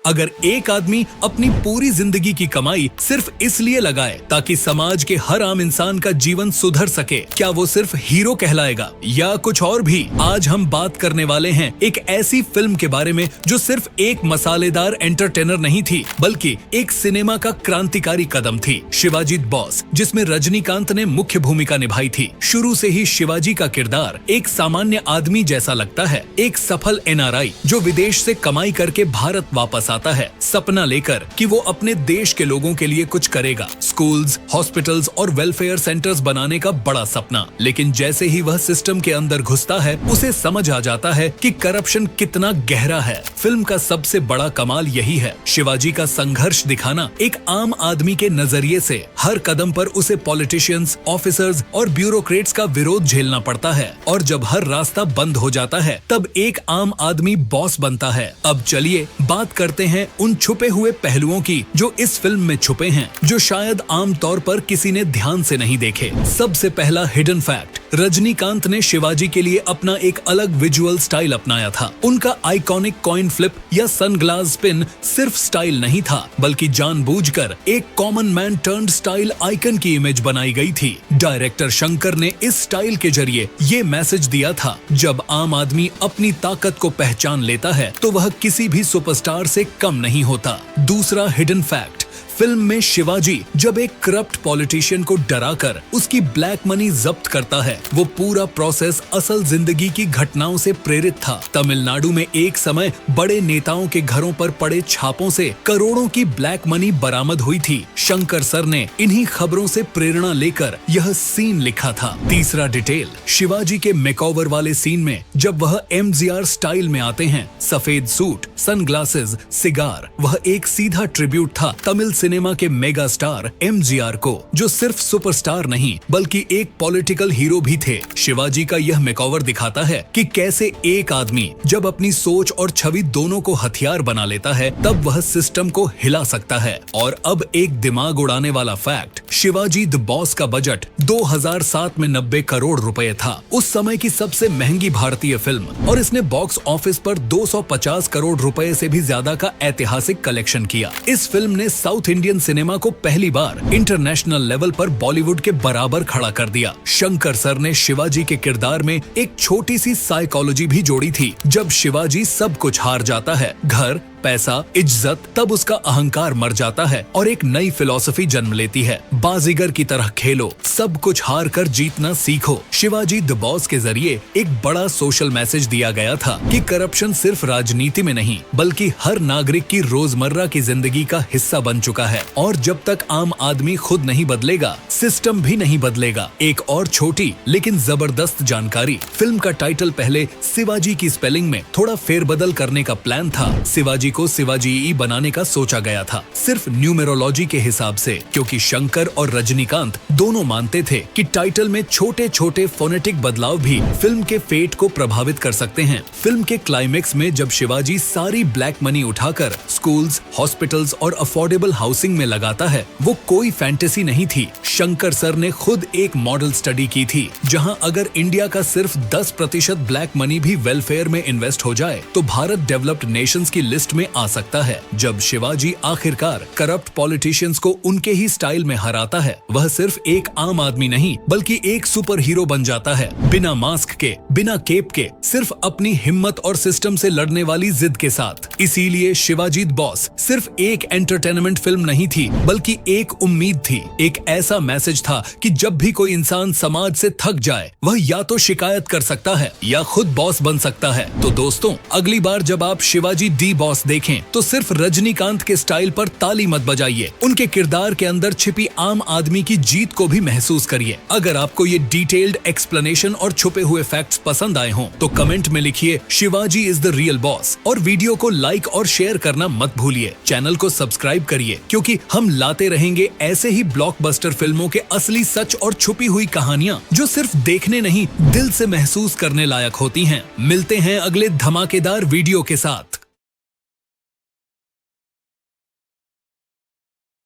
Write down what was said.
अगर एक आदमी अपनी पूरी जिंदगी की कमाई सिर्फ इसलिए लगाए ताकि समाज के हर आम इंसान का जीवन सुधर सके, क्या वो सिर्फ हीरो कहलाएगा या कुछ और भी? आज हम बात करने वाले हैं एक ऐसी फिल्म के बारे में जो सिर्फ एक मसालेदार एंटरटेनर नहीं थी, बल्कि एक सिनेमा का क्रांतिकारी कदम थी। शिवाजी द बॉस, जिसमें रजनीकांत ने मुख्य भूमिका निभाई थी। शुरू से ही शिवाजी का किरदार एक सामान्य आदमी जैसा लगता है, एक सफल एनआरआई जो विदेश से कमाई करके भारत वापस आता है, सपना लेकर कि वो अपने देश के लोगों के लिए कुछ करेगा। स्कूल्स, हॉस्पिटल्स और वेलफेयर सेंटर्स बनाने का बड़ा सपना। लेकिन जैसे ही वह सिस्टम के अंदर घुसता है, उसे समझ आ जाता है कि करप्शन कितना गहरा है। फिल्म का सबसे बड़ा कमाल यही है, शिवाजी का संघर्ष दिखाना एक आम आदमी के नजरिए से। हर कदम पर उसे पॉलिटिशियंस, ऑफिसर्स और ब्यूरोक्रेट्स का विरोध झेलना पड़ता है, और जब हर रास्ता बंद हो जाता है तब एक आम आदमी बॉस बनता है। अब चलिए बात करते हैं उन छुपे हुए पहलुओं की जो इस फिल्म में छुपे हैं, जो शायद आम तौर पर किसी ने ध्यान से नहीं देखे। सबसे पहला हिडन फैक्ट, रजनीकांत ने शिवाजी के लिए अपना एक अलग विजुअल स्टाइल अपनाया था। उनका आइकॉनिक कॉइन फ्लिप या सनग्लास स्पिन सिर्फ स्टाइल नहीं था, बल्कि जानबूझकर एक common man turned style icon की इमेज बनाई गई थी। डायरेक्टर शंकर ने इस स्टाइल के जरिए ये मैसेज दिया था, जब आम आदमी अपनी ताकत को पहचान लेता है तो वह किसी भी सुपरस्टार से कम नहीं होता। दूसरा हिडन फैक्ट, फिल्म में शिवाजी जब एक करप्ट पॉलिटिशियन को डराकर उसकी ब्लैक मनी जब्त करता है, वो पूरा प्रोसेस असल जिंदगी की घटनाओं से प्रेरित था। तमिलनाडु में एक समय बड़े नेताओं के घरों पर पड़े छापों से करोड़ों की ब्लैक मनी बरामद हुई थी। शंकर सर ने इन्हीं खबरों से प्रेरणा लेकर यह सीन लिखा था। तीसरा डिटेल, शिवाजी के मेकओवर वाले सीन में जब वह एमजीआर स्टाइल में आते हैं, सफेद सूट, सनग्लासेस, सिगार, वह एक सीधा ट्रिब्यूट था तमिल सिनेमा के मेगा स्टार एमजीआर को, जो सिर्फ सुपरस्टार नहीं बल्कि एक पॉलिटिकल हीरो भी थे। शिवाजी का यह मेकओवर दिखाता है कि कैसे एक आदमी जब अपनी सोच और छवि दोनों को हथियार बना लेता है, तब वह सिस्टम को हिला सकता है। और अब एक दिमाग उड़ाने वाला फैक्ट, शिवाजी द बॉस का बजट 2007 में 90 करोड़ रुपए था, उस समय की सबसे महंगी भारतीय फिल्म, और इसने बॉक्स ऑफिस पर 250 करोड़ रुपए से भी ज्यादा का ऐतिहासिक कलेक्शन किया। इस फिल्म ने साउथ इंडियन सिनेमा को पहली बार इंटरनेशनल लेवल पर बॉलीवुड के बराबर खड़ा कर दिया। शंकर सर ने शिवाजी के किरदार में एक छोटी सी साइकोलॉजी भी जोड़ी थी। जब शिवाजी सब कुछ हार जाता है, घर, पैसा, इज्जत, तब उसका अहंकार मर जाता है और एक नई फिलॉसफी जन्म लेती है। बाजीगर की तरह खेलो, सब कुछ हार कर जीतना सीखो। शिवाजी द बॉस के जरिए एक बड़ा सोशल मैसेज दिया गया था कि करप्शन सिर्फ राजनीति में नहीं बल्कि हर नागरिक की रोजमर्रा की जिंदगी का हिस्सा बन चुका है, और जब तक आम आदमी खुद नहीं बदलेगा, सिस्टम भी नहीं बदलेगा। एक और छोटी लेकिन जबरदस्त जानकारी, फिल्म का टाइटल पहले शिवाजी की स्पेलिंग में थोड़ा फेरबदल करने का प्लान था। शिवाजी को शिवाजी बनाने का सोचा गया था, सिर्फ न्यूमेरोलॉजी के हिसाब से, क्योंकि शंकर और रजनीकांत दोनों मानते थे कि टाइटल में छोटे छोटे फोनेटिक बदलाव भी फिल्म के फेट को प्रभावित कर सकते हैं। फिल्म के क्लाइमेक्स में जब शिवाजी सारी ब्लैक मनी उठाकर स्कूल्स, हॉस्पिटल्स और अफोर्डेबल हाउसिंग में लगाता है, वो कोई फैंटेसी नहीं थी। शंकर सर ने खुद एक मॉडल स्टडी की थी, जहां अगर इंडिया का सिर्फ 10% ब्लैक मनी भी वेलफेयर में इन्वेस्ट हो जाए तो भारत डेवलप्ड नेशंस की लिस्ट में आ सकता है। जब शिवाजी आखिरकार करप्ट पॉलिटिशियंस को उनके ही स्टाइल में हराता है, वह सिर्फ एक आम आदमी नहीं बल्कि एक सुपर हीरो बन जाता है, बिना मास्क के, बिना केप के, सिर्फ अपनी हिम्मत और सिस्टम से लड़ने वाली जिद के साथ। इसीलिए शिवाजी द बॉस सिर्फ एक एंटरटेनमेंट फिल्म नहीं थी बल्कि एक उम्मीद थी, एक ऐसा मैसेज था कि जब भी कोई इंसान समाज से थक जाए, वह या तो शिकायत कर सकता है या खुद बॉस बन सकता है। तो दोस्तों, अगली बार जब आप शिवाजी दी बॉस देखें तो सिर्फ रजनीकांत के स्टाइल पर ताली मत बजाइए, उनके किरदार के अंदर छिपी आम आदमी की जीत को भी महसूस करिए। अगर आपको ये डिटेल्ड एक्सप्लेनेशन और छुपे हुए फैक्ट्स पसंद आए हों तो कमेंट में लिखिए Shivaji is the real boss, और वीडियो को लाइक और शेयर करना मत भूलिए। चैनल को सब्सक्राइब करिए, क्योंकि हम लाते रहेंगे ऐसे ही ब्लॉकबस्टर फिल्मों के असली सच और छुपी हुई कहानियां जो सिर्फ देखने नहीं, दिल से महसूस करने लायक होती हैं। मिलते हैं अगले धमाकेदार वीडियो के साथ।